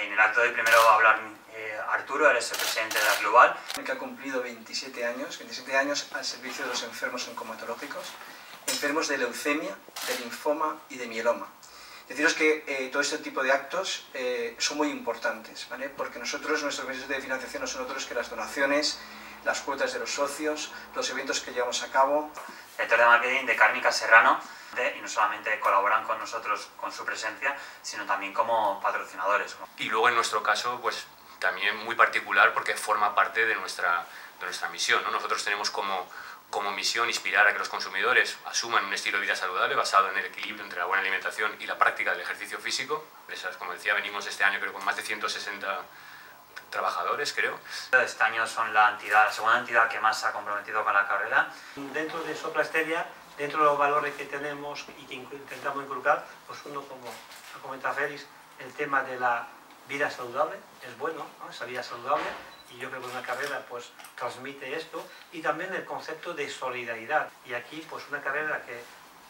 En el acto de hoy primero va a hablar Arturo, él es el presidente de la Global. Que ha cumplido 27 años al servicio de los enfermos oncomatológicos, enfermos de leucemia, de linfoma y de mieloma. Deciros que todo este tipo de actos son muy importantes, ¿vale? Porque nuestros mecanismos de financiación no son otros que las donaciones, las cuotas de los socios, los eventos que llevamos a cabo. Director de marketing de Cárnica Serrano, y no solamente colaboran con nosotros con su presencia, sino también como patrocinadores. Y luego en nuestro caso, pues también muy particular porque forma parte de nuestra misión, ¿no? Nosotros tenemos como misión inspirar a que los consumidores asuman un estilo de vida saludable basado en el equilibrio entre la buena alimentación y la práctica del ejercicio físico. Como decía, venimos este año creo con más de 160 trabajadores, creo. Este año son la segunda entidad que más se ha comprometido con la carrera. Dentro de Sopra Steria, dentro de los valores que tenemos y que intentamos inculcar, pues uno, como ha comentado Félix, el tema de la vida saludable es bueno, ¿no? Esa vida saludable, y yo creo que una carrera pues transmite esto, y también el concepto de solidaridad. Y aquí pues una carrera que,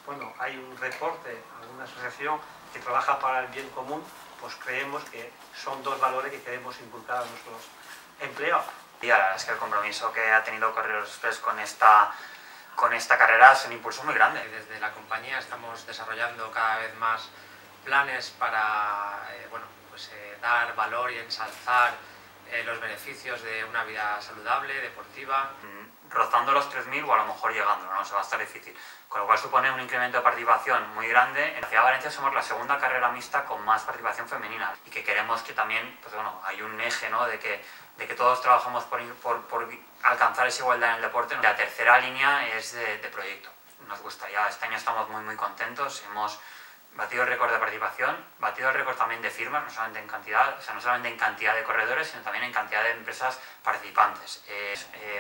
bueno, hay un reporte, alguna asociación que trabaja para el bien común, pues creemos que son dos valores que queremos inculcar a nuestros empleados. Y la verdad es que el compromiso que ha tenido Correos Express con esta carrera es un impulso muy grande. Desde la compañía estamos desarrollando cada vez más planes para dar valor y ensalzar los beneficios de una vida saludable, deportiva. Rozando los 3.000 o a lo mejor llegando, ¿no? Se va a estar difícil. Con lo cual supone un incremento de participación muy grande. En la ciudad de Valencia somos la segunda carrera mixta con más participación femenina y que queremos que también, pues bueno, hay un eje, ¿no? de que todos trabajamos por alcanzar esa igualdad en el deporte. La tercera línea es de proyecto. Nos gustaría, este año estamos muy contentos, hemos batido el récord de participación, batido el récord también de firmas, no solamente en cantidad, no solamente en cantidad de corredores, sino también en cantidad de empresas participantes.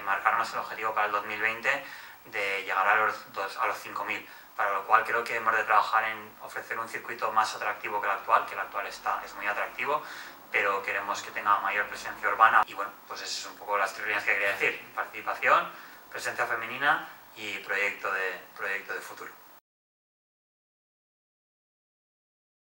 Marcarnos el objetivo para el 2020 de llegar a los 5.000, para lo cual creo que hemos de trabajar en ofrecer un circuito más atractivo que el actual es muy atractivo, pero queremos que tenga mayor presencia urbana. Y bueno, pues esas son un poco las tres líneas que quería decir: participación, presencia femenina y proyecto de futuro.